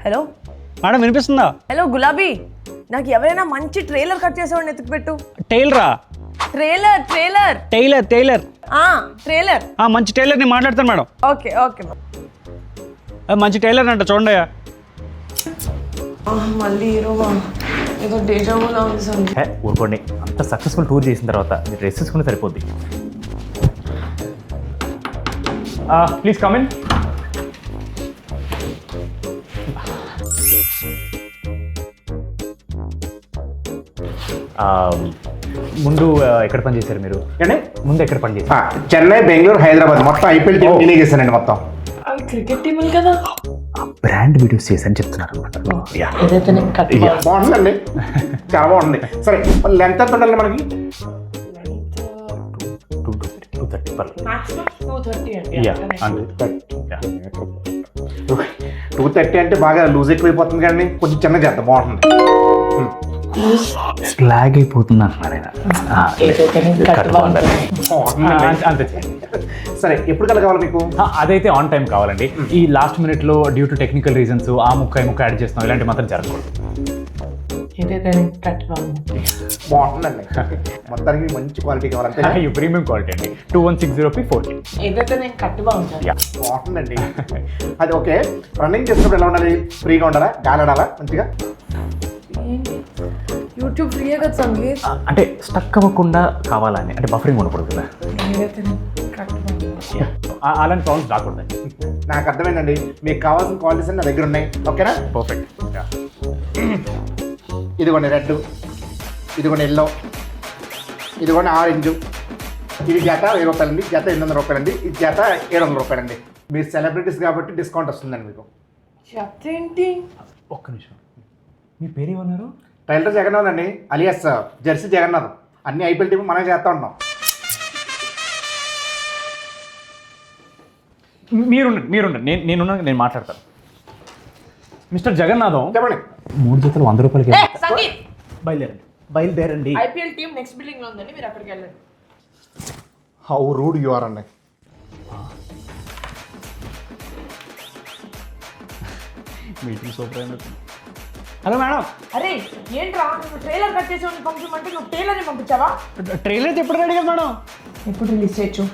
Hello madam వినిపిస్తుందా? Hello గులాబీ, నాకు ఎవరైనా మంచి ట్రైలర్ కట్ చేసేవాడిని ఎత్తుకు పెట్టు. టైలరా? Trailer trailer tailor tailor trailer. మంచి టైలర్ నేను మాట్లాడతాను మేడం. ఓకే ఓకే మంచి టైలర్ అంట చూడండి. మళ్ళీ హీరోవా? ఏదో డేజావోలా ఉంది సార్. ఊరుకోండి, అంత సక్సెస్ఫుల్ టూర్ చేసిన తర్వాత మీరు రెస్ట్ తీసుకుని సరిపోద్ది. Please come in. ముందు ఎక్కడ పని చేశారు మీరు? ముందు ఎక్కడ పని చేశారు? చెన్నై, బెంగళూరు, హైదరాబాద్ మొత్తం ఐపీఎల్ టీం నేనే చేశానండి మొత్తం. అవి క్రికెట్ టీం కదా. బ్రాండ్ వీడియోస్ చేశాను చెప్తున్నారు అనమాట. బాగుంటుందండి, చాలా బాగుంది. సరే లెంత్ ఎంత ఉండాలి మనకి? 230 అంటే బాగా లూజ్ ఎక్కువైపోతుంది కానీ కొంచెం చిన్నగా చేద్దాం, బాగుంటుంది. స్లాగ్ అయిపోతుంది అంటున్నారు ఆయన. అంతే. సరే ఎప్పుడు కల్లా కావాలి మీకు? అదైతే ఆన్ టైం కావాలండి. ఈ లాస్ట్ మినిట్ లో డ్యూ టు టెక్నికల్ రీజన్స్ ఆ ముక్క యాడ్ చేస్తాం, ఇలాంటి మాత్రం జరగకూడదు. బాగుంటుందండి, మొత్తానికి మంచి క్వాలిటీ కావాలంటే ప్రీమియం క్వాలిటీ అండి. 2160p4K. బాగుంటుందండి. అది ఓకే. రన్నింగ్ చేసినప్పుడు ఎలా ఉండాలి? ఫ్రీగా ఉండాలా? గాలాడాలా మంచిగా? యూట్యూబ్ ఫ్రీయే కదా సంగీత్. అంటే స్టక్ అవ్వకుండా కావాలని, అంటే బఫరింగ్ ఉండకూడదు కదా, అలాంటి ప్రాబ్లమ్స్ రాకూడదు. నాకు అర్థమైందండి, మీకు కావాల్సిన క్వాలిటీస్ అన్ని నా దగ్గర ఉన్నాయి. ఓకేనా? పర్ఫెక్ట్. ఇదిగోండి రెడ్, ఇదిగోండి ఎల్లో, ఇదిగోండి ఆరెంజ్. ఇది జత 1000 రూపాయలండి, జత 800 రూపాయలండి, ఇది జత 700 రూపాయలండి. మీరు సెలబ్రిటీస్ కాబట్టి డిస్కౌంట్ వస్తుందండి మీకు. ఏంటి? ఒక్క నిమిషం, మీ పేరు ఏమన్నారు? టైలర్ జగన్నాథ్ అండి, అలియాస్ జెర్సీ జగన్నాథ్. అన్ని ఐపీఎల్ టీం మనం చేస్తూ ఉన్నాం. మీరుండండి, నేను మాట్లాడతాను. మిస్టర్ జగన్నాథం, చెప్పండి. 3 జతలు 100 రూపాయలకి. సంగీత్ బయలుదేరండి. ఐపీఎల్ టీం నెక్స్ట్ బిల్డింగ్ లో ఉందండి, మీరు అక్కడికి వెళ్ళండి. హౌ రూడ్ యు ఆర్ అండి. Meeting super. Hello madam. అరే ఏంట్రా, నువ్వు ట్రైలర్ కట్ చేసేవాడిని పంపించమంటే నువ్వు టైలర్ని పంపించావా? ట్రైలర్ ఎప్పుడు రెడీ కదా మేడం? ఎప్పుడు రిలీజ్ చేయొచ్చు?